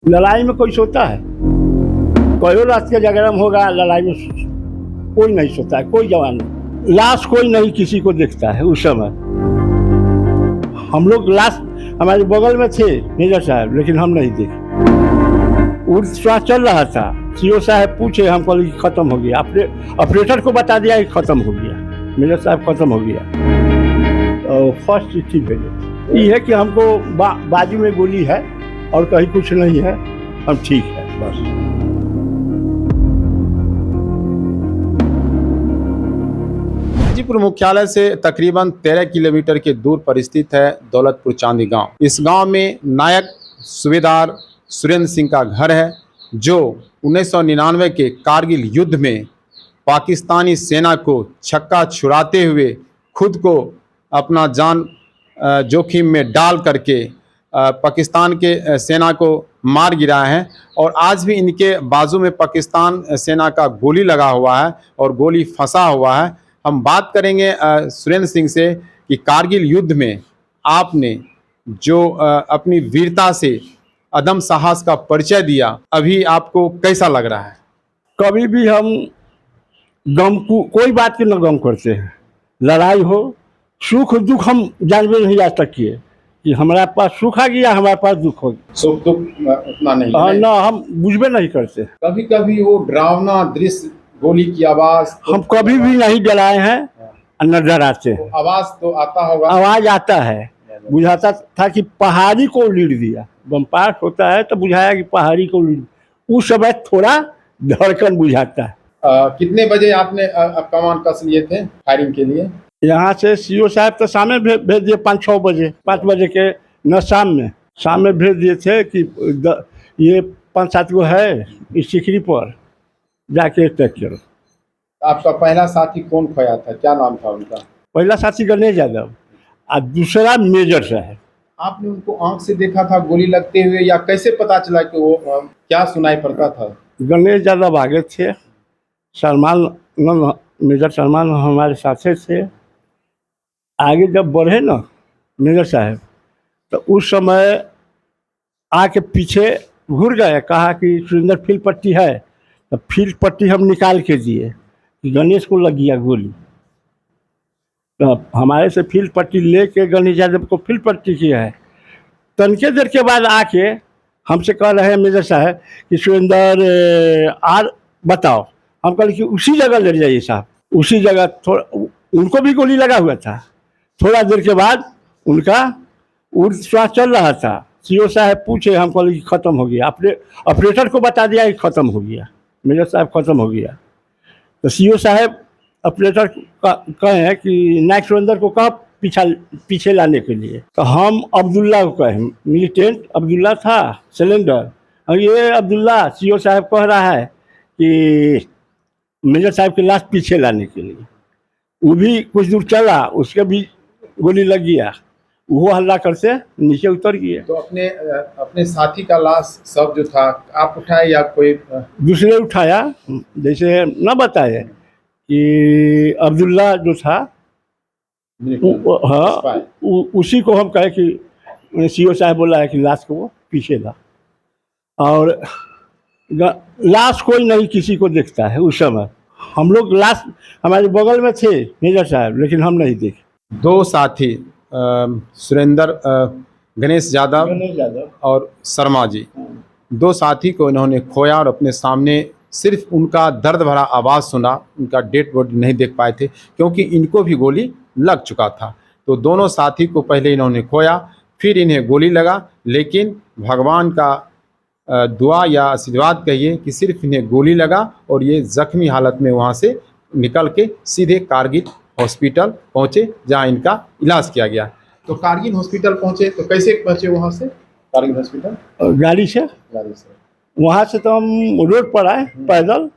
लड़ाई में कोई सोता है? कई रात के जागरण होगा, लड़ाई में कोई नहीं सोता है, कोई जवान नहीं। लाश कोई नहीं किसी को देखता है उस समय। हम लोग लाश हमारे बगल में थे मेजर साहब, लेकिन हम नहीं देखे। उर्द श्वास चल रहा था, सीओ साहब पूछे, हम कल खत्म हो गया। ऑपरेटर को बता दिया कि खत्म हो गया, मेजर साहब खत्म हो गया। तो फर्स्ट चिट्ठी भेजे ये है कि हमको बाजू में गोली है और कहीं कुछ नहीं है, हम ठीक है बस। गाजीपुर मुख्यालय से तकरीबन 13 किलोमीटर के दूर पर स्थित है दौलतपुर चांदी गांव। इस गांव में नायक सूबेदार सुरेंद्र सिंह का घर है, जो 1999 के कारगिल युद्ध में पाकिस्तानी सेना को छक्का छुड़ाते हुए खुद को अपना जान जोखिम में डाल करके पाकिस्तान के सेना को मार गिरा है। और आज भी इनके बाजू में पाकिस्तान सेना का गोली लगा हुआ है और गोली फंसा हुआ है। हम बात करेंगे सुरेंद्र सिंह से कि कारगिल युद्ध में आपने जो अपनी वीरता से अदम साहस का परिचय दिया, अभी आपको कैसा लग रहा है? कभी भी हम गम को कोई बात की न गम करते हैं। लड़ाई हो सुख दुख हम जानबे नहीं आज तक किए कि हमारे पास सुख आ गया, हमारे पास दुख हो गया। सुख दुख उतना नहीं है। ना हम बुझबे नहीं करते। कभी कभी वो डरावना दृश्य, गोली की आवाज हम कभी भी नहीं डराए हैं, न डराते हैं। आवाज तो आता होगा, आवाज आता है, बुझाता था कि पहाड़ी को लीड दिया। बमपार होता है तो बुझाया कि पहाड़ी को लीड, उस समय थोड़ा धड़कन बुझाता है। कितने बजे आपने कमान कस लिए थे फायरिंग के लिए? यहाँ से सीओ साहब तो शाम में भेज दिए 5-6 बजे, 5 बजे के न शाम में भेज दिए थे कि ये 5-7 गो है इस सिकरी पर जाके तय करो। आपका पहला साथी कौन खोया था, क्या नाम था उनका? पहला साथी गणेश यादव और दूसरा मेजर साहब। आपने उनको आंख से देखा था गोली लगते हुए, या कैसे पता चला कि वो क्या सुनाई पड़ता था? गणेश यादव आगे थे, मेजर सलमान हमारे साथे थे। आगे जब बढ़े ना मेजर साहब, तो उस समय आके पीछे घूर गए, कहा कि सुरेंद्र फील्ड पट्टी है, तो फील्ड पट्टी हम निकाल के दिए कि गणेश को लग गया गोली। तो हमारे से फील्ड पट्टी लेके गणेश यादव को फील्ड पट्टी किया है। तनके देर के बाद आके हमसे कह रहे हैं मेजर साहब कि सुरेंद्र आर बताओ। हम कह कि उसी जगह ले जाइए साहब, उसी जगह। थोड़ा उनको भी गोली लगा हुआ था। थोड़ा देर के बाद उनका उर्द श्वास चल रहा था, सीओ साहब पूछे, हम कह कि खत्म हो गया। ऑपरेटर को बता दिया कि खत्म हो गया, मेजर साहब खत्म हो गया। तो सीओ साहब ऑपरेटर कहें कि नायक सुरेंद्र को कहा पीछे लाने के लिए। तो हम अब्दुल्ला को कहें, मिलिटेंट अब्दुल्ला था सिलेंडर, और ये अब्दुल्ला सीओ साहब कह रहा है कि मेजर साहब की लाश पीछे लाने के लिए। वो भी कुछ दूर चला, उसके भी गोली लग गया, वो हल्ला करते नीचे उतर गए। तो अपने साथी का लाश सब जो था आप उठाए या कोई दूसरे उठाया? जैसे न बताए कि अब्दुल्ला जो था, हाँ, उसी को हम कहे कि सीओ साहब बोला है कि लाश को वो पीछे ला। और लाश कोई नहीं किसी को देखता है उस समय। हम लोग लाश हमारे बगल में थे मेजर साहब, लेकिन हम नहीं देखे। दो साथी सुरेंद्र गणेश यादव और शर्मा जी, दो साथी को इन्होंने खोया और अपने सामने सिर्फ उनका दर्द भरा आवाज़ सुना। उनका डेड बॉडी नहीं देख पाए थे क्योंकि इनको भी गोली लग चुका था। तो दोनों साथी को पहले इन्होंने खोया, फिर इन्हें गोली लगा, लेकिन भगवान का दुआ या आशीर्वाद कहिए कि सिर्फ इन्हें गोली लगा और ये जख्मी हालत में वहाँ से निकल के सीधे कारगिल हॉस्पिटल पहुँचे, जहाँ इनका इलाज किया गया। तो कारगिल हॉस्पिटल पहुँचे तो कैसे पहुँचे वहाँ से कारगिल हॉस्पिटल? गाड़ी से वहाँ से तो हम रोड पर आए पैदल,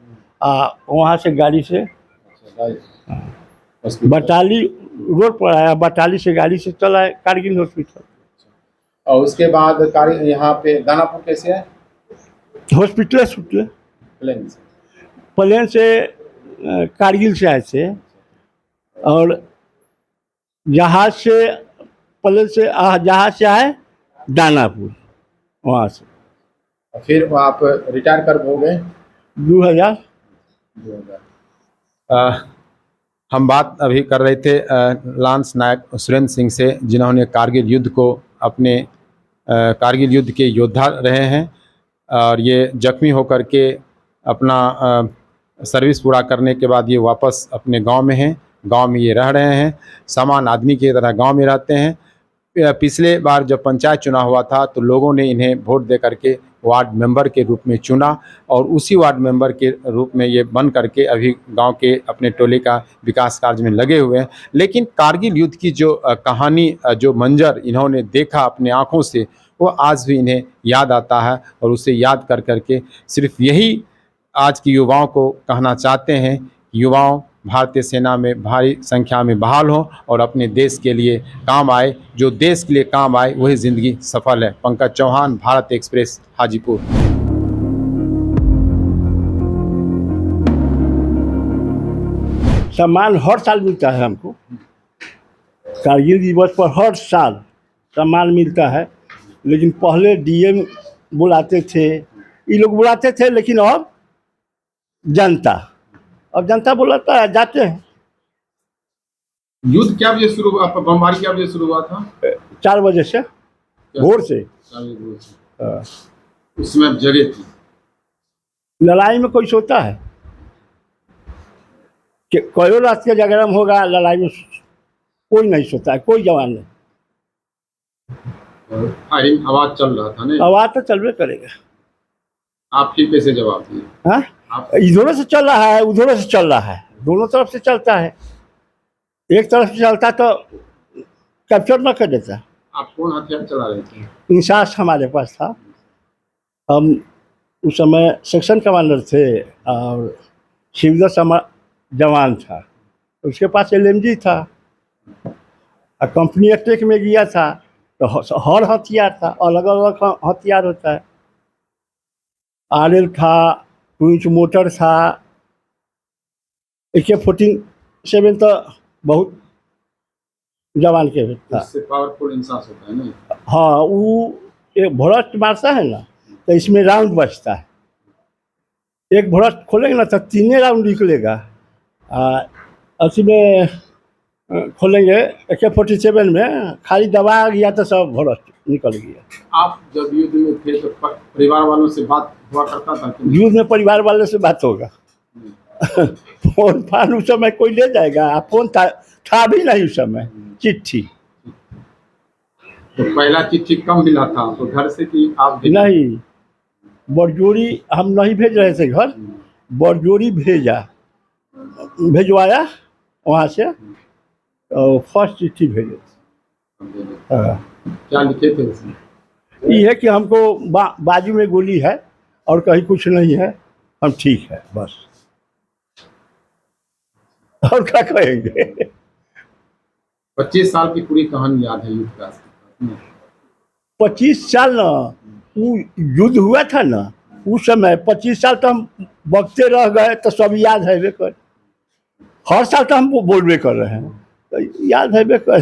वहाँ से गाड़ी से बटाली रोड पर आया, बटाली से गाड़ी से चला है कारगिल हॉस्पिटल। और उसके बाद यहाँ पे दानापुर कैसे आए? हॉस्पिटल छूटे प्लेन से कारगिल से आए थे, और जहाज से प्लेन से जहाज से आए दानापुर, वहाँ से फिर आप रिटायर कर हो गए 2000। 2000। हम बात अभी कर रहे थे लांस नायक सुरेंद्र सिंह से, जिन्होंने कारगिल युद्ध को अपने कारगिल युद्ध के योद्धा रहे हैं और ये जख्मी होकर के अपना सर्विस पूरा करने के बाद ये वापस अपने गांव में हैं। गांव में ये रह रहे हैं, सामान्य आदमी की तरह गांव में रहते हैं। पिछले बार जब पंचायत चुनाव हुआ था तो लोगों ने इन्हें वोट दे करके वार्ड मेंबर के रूप में चुना और उसी वार्ड मेंबर के रूप में ये बन करके अभी गांव के अपने टोले का विकास कार्य में लगे हुए हैं। लेकिन कारगिल युद्ध की जो कहानी, जो मंजर इन्होंने देखा अपने आँखों से, वो आज भी इन्हें याद आता है और उसे याद कर करके सिर्फ यही आज के युवाओं को कहना चाहते हैं कि युवाओं, भारतीय सेना में भारी संख्या में बहाल हों और अपने देश के लिए काम आए। जो देश के लिए काम आए वही ज़िंदगी सफल है। पंकज चौहान, भारत एक्सप्रेस, हाजीपुर। सम्मान हर साल मिलता है हमको, कारगिल दिवस पर हर साल सम्मान मिलता है। लेकिन पहले डीएम बुलाते थे, ये लोग बुलाते थे, लेकिन अब जनता बुलाता है, जाते हैं। युद्ध क्या बजे शुरू हुआ? बमबारी क्या बजे शुरू हुआ था? 4 बजे से, भोर से। 4 बजे से। हाँ। उस समय जगह थी। लड़ाई में कोई सोता है कि कई रात के जागरण होगा, लड़ाई में कोई नहीं सोता है, कोई जवान नहीं। फायरिंग आवाज चल रहा था ना? आवाज तो चलबे करेगा। आप फिर कैसे जवाब दिए? हाँ, इधरों से चल रहा है, उधरों से चल रहा है, दोनों तरफ से चलता है। एक तरफ से चलता तो कैप्चर न कर देता। आप कौन हथियार चला रहे थे? इंसास हमारे पास था। हम उस समय सेक्शन कमांडर थे और शिवदर जवान था, उसके पास LMG था और कंपनी अटैक में गया था तो हर हथियार था, अलग अलग हथियार होता है। RL था, 2 इंच मोटर था, AK-47 तो बहुत जवान के था। इससे पावरफुल इंसास होता है ना? हाँ, वो एक भरत मारता है ना तो इसमें राउंड बचता है। एक भरत खोलेंगे ना तो 3 राउंड निकलेगा। अस्सी में खोलेंगे AK-47 में खाली दबा गया तो सब भरत निकल गया। आप जब युद्ध में थे तो परिवार वालों से बात हुआ करता था कि युद्ध में परिवार वाले से बात होगा? फोन फान उस समय कोई ले जाएगा? फोन था भी नहीं उस समय, चिट्ठी। तो पहला चिट्ठी कम मिला था तो घर से कि आप नहीं, बरजोरी हम नहीं भेज रहे थे घर, बरजोरी भेजवाया वहाँ से और फर्स्ट चिट्ठी भेजे। क्या लिखे थे उसमें? ये है कि हमको बाजू में गोली है और कहीं कुछ नहीं है, हम ठीक है, बस। और क्या कहेंगे? 25 साल की पूरी कहानी याद है युद्ध का? 25 साल ना, वो युद्ध हुआ था ना उस समय, 25 साल तो हम बगते रह गए तो सब याद है कर। हर साल तो हम बोलबे कर रहे हैं तो याद है कर।